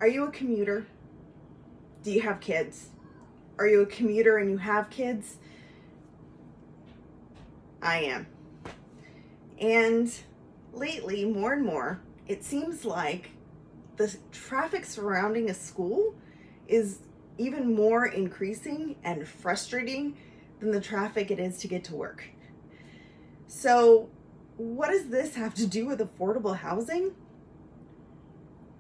Are you a commuter? Do you have kids? Are you a commuter and you have kids? I am. And lately, more and more, it seems like the traffic surrounding a school is even more increasing and frustrating than the traffic it is to get to work. So, what does this have to do with affordable housing?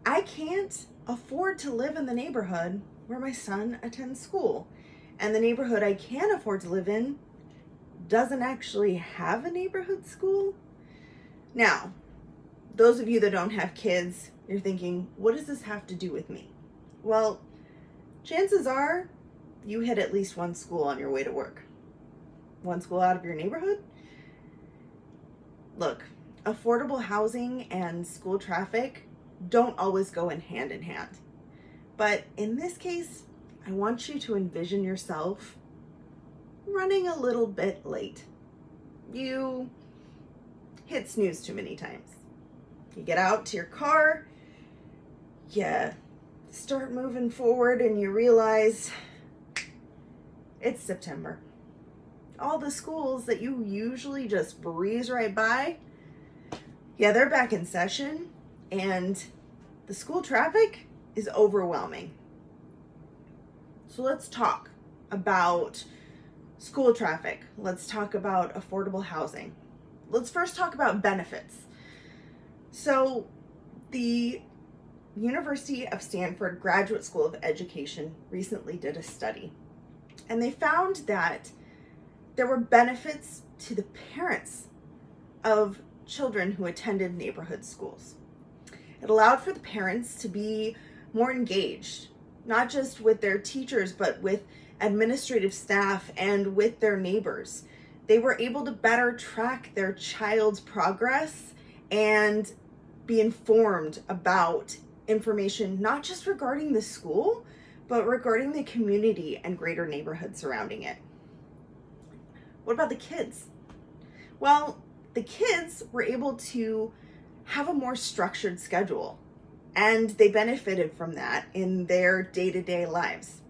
I can't afford to live in the neighborhood where my son attends school. And the neighborhood I can afford to live in doesn't actually have a neighborhood school. Now, those of you that don't have kids, you're thinking, what does this have to do with me? Well, chances are you hit at least one school on your way to work. One school out of your neighborhood? Look, affordable housing and school traffic don't always go in hand. But in this case, I want you to envision yourself running a little bit late. You hit snooze too many times. You get out to your car, you start moving forward, and you realize it's September. All the schools that you usually just breeze right by, yeah, they're back in session, and the school traffic is overwhelming. So let's talk about school traffic. Let's talk about affordable housing. Let's first talk about benefits. So the University of Stanford Graduate School of Education recently did a study, and they found that there were benefits to the parents of children who attended neighborhood schools. It allowed for the parents to be more engaged, not just with their teachers, but with administrative staff and with their neighbors. They were able to better track their child's progress and be informed about information, not just regarding the school, but regarding the community and greater neighborhood surrounding it. What about the kids? Well, the kids were able to have a more structured schedule, and they benefited from that in their day-to-day lives.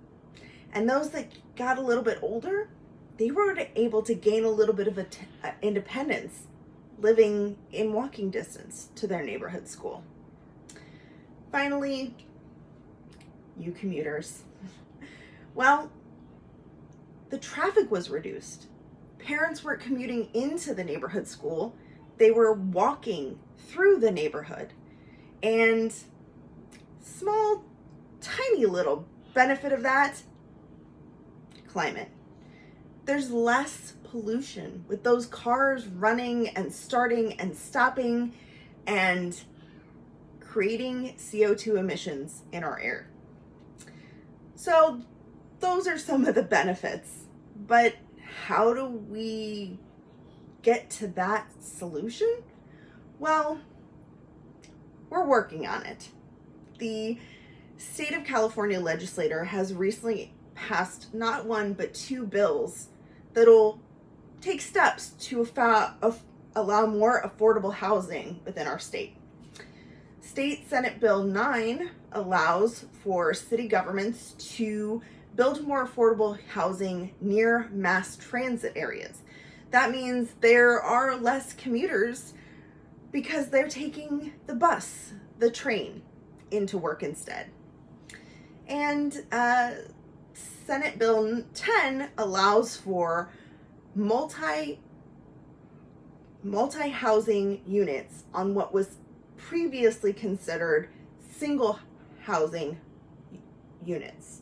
And those that got a little bit older, they were able to gain a little bit of independence living in walking distance to their neighborhood school. Finally, you commuters. Well, the traffic was reduced. Parents weren't commuting into the neighborhood school. They were walking through the neighborhood. And small, tiny little benefit of that, climate. There's less pollution with those cars running and starting and stopping and creating CO2 emissions in our air. So those are some of the benefits, but how do we get to that solution? Well, we're working on it. The state of California legislature has recently passed not one, but two bills that'll take steps to allow more affordable housing within our state. State Senate Bill 9 allows for city governments to build more affordable housing near mass transit areas. That means there are less commuters because they're taking the bus, the train, into work instead. And Senate Bill 10 allows for multi-housing units on what was previously considered single housing units.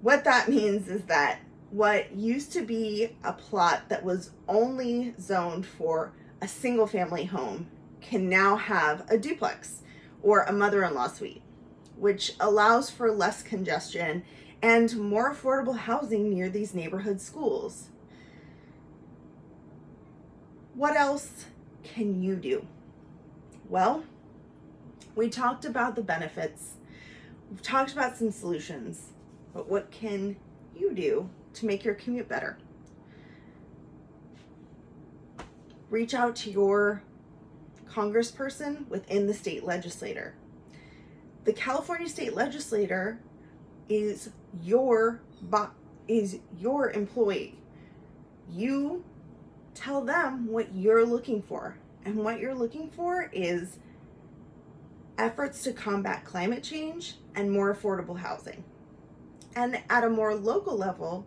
What that means is that what used to be a plot that was only zoned for a single family home can now have a duplex or a mother-in-law suite, which allows for less congestion and more affordable housing near these neighborhood schools. What else can you do? Well, we talked about the benefits. We've talked about some solutions, but what can you do to make your commute better? Reach out to your congressperson within the state legislature. The California state legislator is your employee. You tell them what you're looking for. And what you're looking for is efforts to combat climate change and more affordable housing. And at a more local level,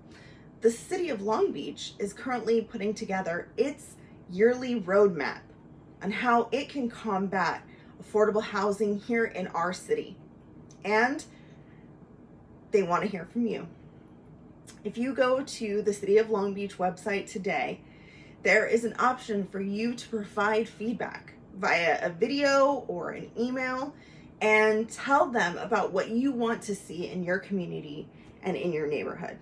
the city of Long Beach is currently putting together its yearly roadmap on how it can combat affordable housing here in our city. And they want to hear from you. If you go to the City of Long Beach website today, there is an option for you to provide feedback via a video or an email and tell them about what you want to see in your community and in your neighborhood.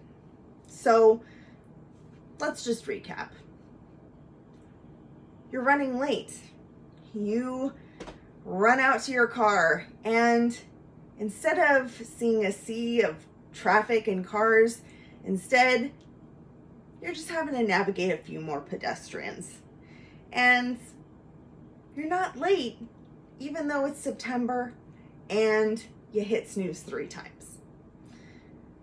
So let's just recap. You're running late. You run out to your car, and instead of seeing a sea of traffic and cars, instead you're just having to navigate a few more pedestrians. And you're not late, even though it's September and you hit snooze 3 times.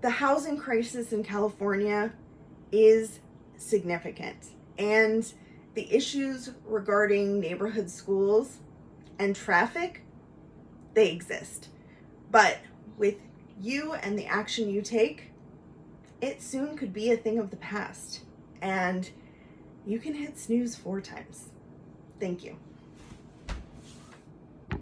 The housing crisis in California is significant, and the issues regarding neighborhood schools and traffic, they exist. But with you and the action you take, it soon could be a thing of the past, and you can hit snooze 4 times. Thank you.